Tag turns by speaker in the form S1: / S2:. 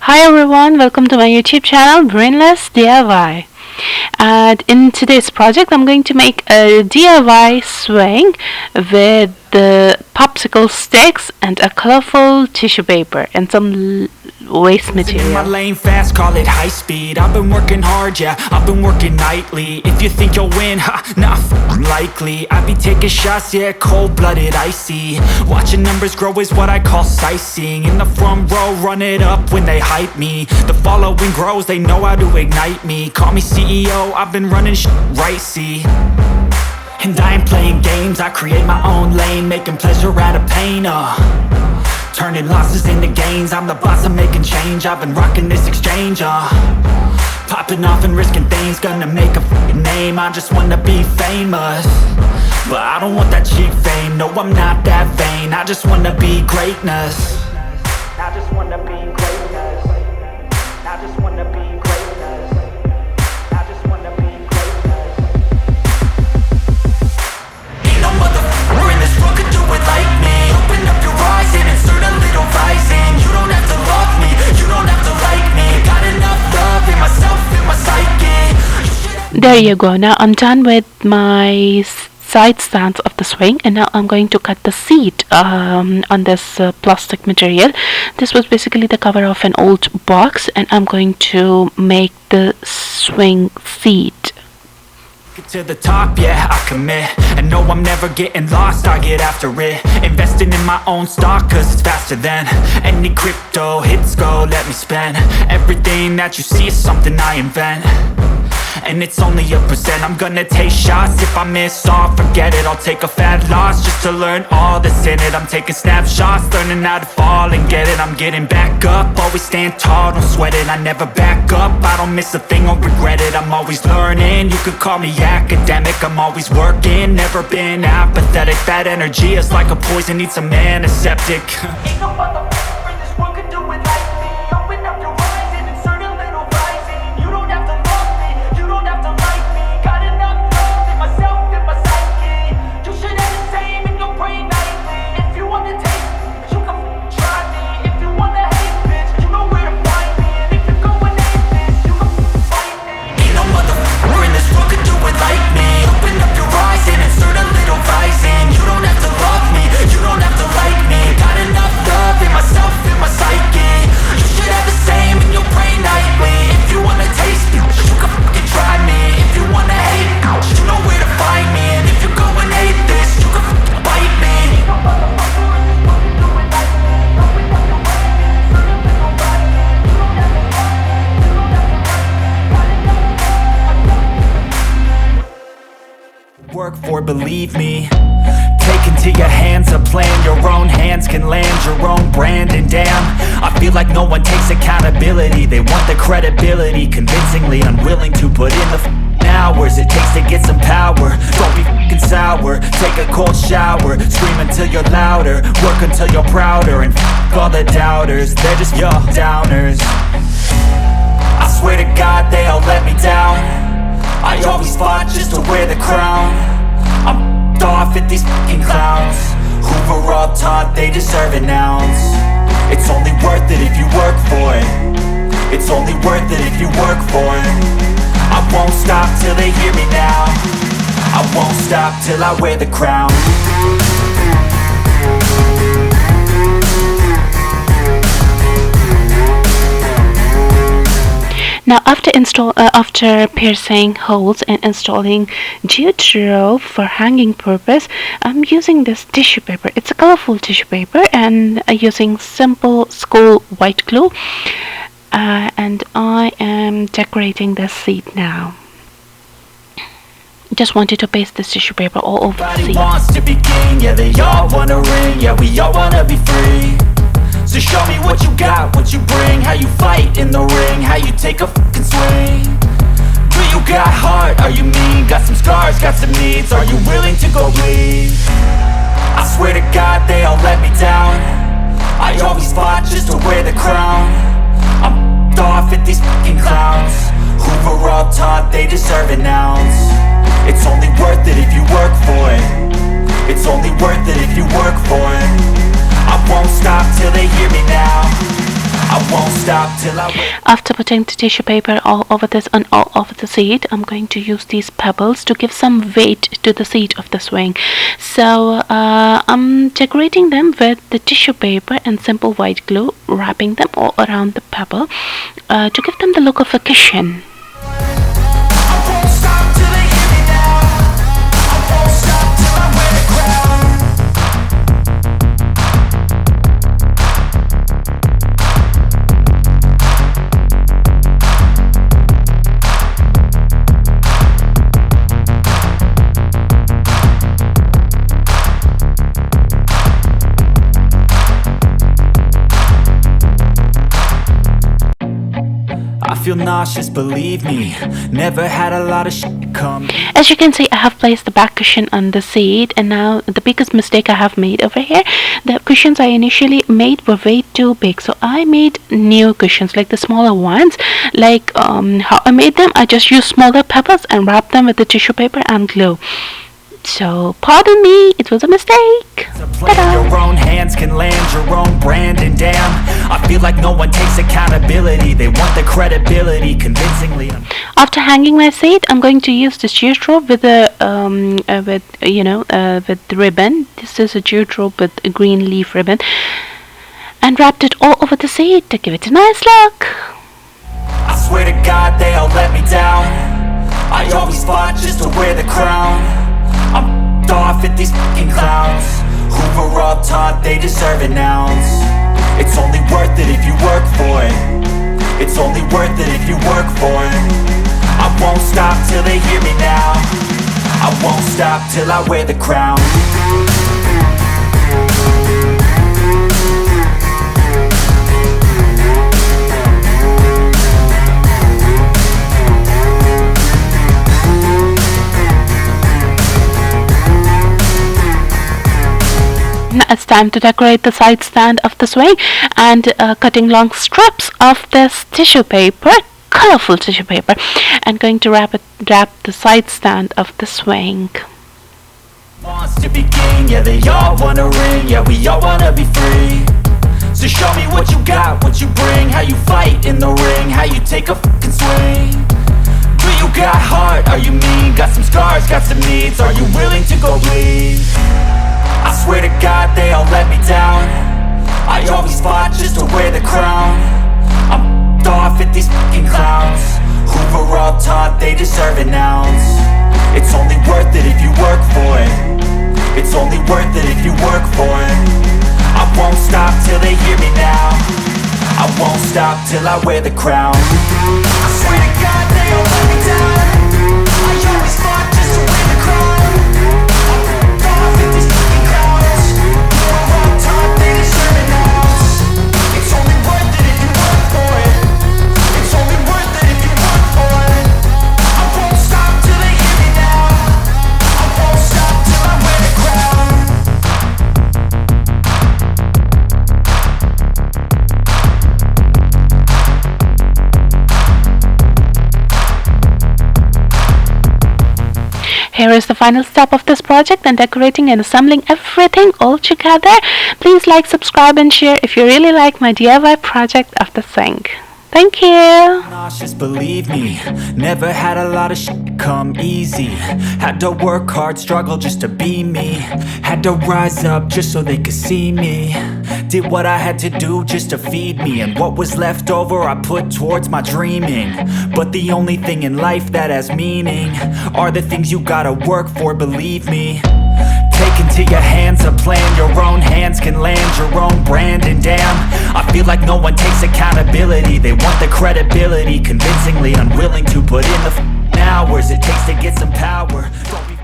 S1: Hi everyone, welcome to my YouTube channel Brainless DIY. And in today's project, I'm going to make a DIY swing with the popsicle sticks and a colorful tissue paper and some waste material.
S2: In my lane fast, call it high speed. I've been working hard, yeah, I've been working nightly. If you think you'll win, not likely. I be taking shots, yeah, cold-blooded, icy. Watching numbers grow is what I call sightseeing. In the front row, run it up when they hype me. The following grows, they know how to ignite me. Call me CEO, I've been running right, see. And I ain't playing games, I create my own lane, making pleasure out of pain, turning losses into gains. I'm the boss, I'm making change. I've been rocking this exchange, popping off and risking things. Gonna make a f***ing name. I just wanna be famous, but I don't want that cheap fame. No, I'm not that vain. I just wanna be greatness. I just wanna be greatness. I just wanna be greatness. I just wanna be greatness. Ain't no motherfucker in this world could do it like me. Open up your eyes and insert a little rising. You don't have to love me, you don't have to like me. Got enough love in myself, in my psyche.
S1: There you go. Now I'm done with my side stands of the swing, and now I'm going to cut the seat on this plastic material. This was basically the cover of an old box, and I'm going to make the swing seat.
S2: To the top, yeah, I commit. And no, I'm never getting lost, I get after it. Investing in my own stock, cause it's faster than any crypto hits go, let me spend. Everything that you see is something I invent, and it's only a percent. I'm gonna take shots. If I miss all, forget it. I'll take a fat loss just to learn all that's in it. I'm taking snapshots, learning how to fall and get it. I'm getting back up, always stand tall, don't sweat it. I never back up, I don't miss a thing or regret it. I'm always learning, you could call me academic. I'm always working, never been apathetic. That energy is like a poison, needs some antiseptic. Ain't no motherfucker in this world could do it like me. Open up your eyes and insert a little rising. You don't have to love me, you don't have to like me. Got enough love in myself, in my psyche. You should have the same in your brain nightly. If you wanna taste me, you can try me. If you wanna hate, bitch, you know where to find me. And if you're going ape, you can fight me. Ain't no motherfucker in this world could do it like me. Open up your eyes and insert a little rising. You don't have to love me, you don't have to like me. Got enough love in myself, in my psyche. You should have the same in your brain nightly. If you wanna taste me, you can fucking try me. If you wanna hate, you know where to find me. And if you're going hate this, you can fucking bite me. Ain't no motherfucker in this world can do it like me. Open up your eyes and insert a little rising. You don't have to love me, you don't have to like me. Got enough love. Work for, believe me. Take into your hands a plan. Your own hands can land your own brand. And damn, I feel like no one takes accountability. They want the credibility, convincingly unwilling to put in the hours it takes to get some power. Don't be f***ing sour, take a cold shower. Scream until you're louder, work until you're prouder. And f*** all the doubters, they're just your downers. I swear to God they all let me down. I always fought just to wear the crown. I'm off at these fucking clowns who were all taught they deserve an ounce. It's only worth it if you work for it. It's only worth it if you work for it. I won't stop till they hear me now. I won't stop till I wear the crown.
S1: Now after piercing holes and installing geodes for hanging purpose, I'm using this tissue paper. It's a colorful tissue paper, and using simple school white glue, and I am decorating the seat now. Just wanted to paste this tissue paper all over the
S2: Everybody
S1: seat.
S2: wants to be king, yeah, they all wanna ring. Yeah, we all wanna be free. So show me what you got, what you bring. How you fight in the ring, how you take a fucking swing. Do you got heart, are you mean? Got some scars, got some needs, are you willing to go bleed? I swear to God they all let me down. I always fought just to wear the crown. I'm off at these fucking clowns who were all taught they deserve an ounce. It's only worth it if you work for it. It's only worth it if you work for it. I won't stop till they hear me now. I won't stop till I win.
S1: After putting the tissue paper all over this and all over the seat, I'm going to use these pebbles to give some weight to the seat of the swing. So I'm decorating them with the tissue paper and simple white glue, wrapping them all around the pebble to give them the look of a cushion.
S2: I won't stop till they hear me now. I won't stop till I wear the crown. I feel nauseous, believe me. Never had a lot of shit come.
S1: As you can see, I have placed the back cushion on the seat, and now the biggest mistake I have made over here, the cushions I initially made were way too big, so I made new cushions, like the smaller ones. Like how I made them, I just used smaller pebbles and wrapped them with the tissue paper and glue. So pardon me, it was a mistake.
S2: To play in your own hands can land your own brand, and damn, I feel like no one takes accountability. They want the credibility convincingly.
S1: After hanging my seat, I'm going to use this jute rope with a with ribbon. This is a jute rope with a green leaf ribbon, and wrapped it all over the seat to give it a nice look.
S2: I swear to God they all let me down. I always fought just to wear the crown. I'm off at these fucking clowns who were all taught they deserve an ounce. It's only worth it if you work for it. It's only worth it if you work for it. I won't stop till they hear me now. I won't stop till I wear the crown.
S1: Now it's time to decorate the side stand of the swing, and cutting long strips of this tissue paper, colorful tissue paper, and going to wrap the side stand of the swing.
S2: Wants to be king, yeah, they all wanna ring, yeah, we all wanna be free. So show me what you got, what you bring, how you fight in the ring, how you take a fucking swing. Do you got heart, are you mean, got some scars, got some needs, are you willing to go bleed? I swear to God they all let me down. I always fought just to wear the crown. I'm off at these fucking clowns who were all taught they deserve an ounce. It's only worth it if you work for it. It's only worth it if you work for it. I won't stop till they hear me now. I won't stop till I wear the crown. I swear to God they all let me down. I always fought just to wear the crown. I'm off at these fucking clowns who were all taught they deserve an ounce. It's only worth it if you work for it. It's only worth it if you work for it. I won't stop till they hear me now. I won't stop till I wear the crown.
S1: Here is the final step of this project, and decorating and assembling everything all together. Please like, subscribe and share if you really like my DIY project of the swing. Thank you.
S2: Nauseous, believe me. Never had a lot of shit come easy. Had to work hard, struggle just to be me. Had to rise up just so they could see me. Did what I had to do just to feed me, and what was left over I put towards my dreaming. But the only thing in life that has meaning are the things you gotta work for, believe me. Take into your hands a plan, your own hands can land your own brand, and damn, I feel like no one takes accountability. They want the credibility, convincingly unwilling to put in the hours it takes to get some power. Don't be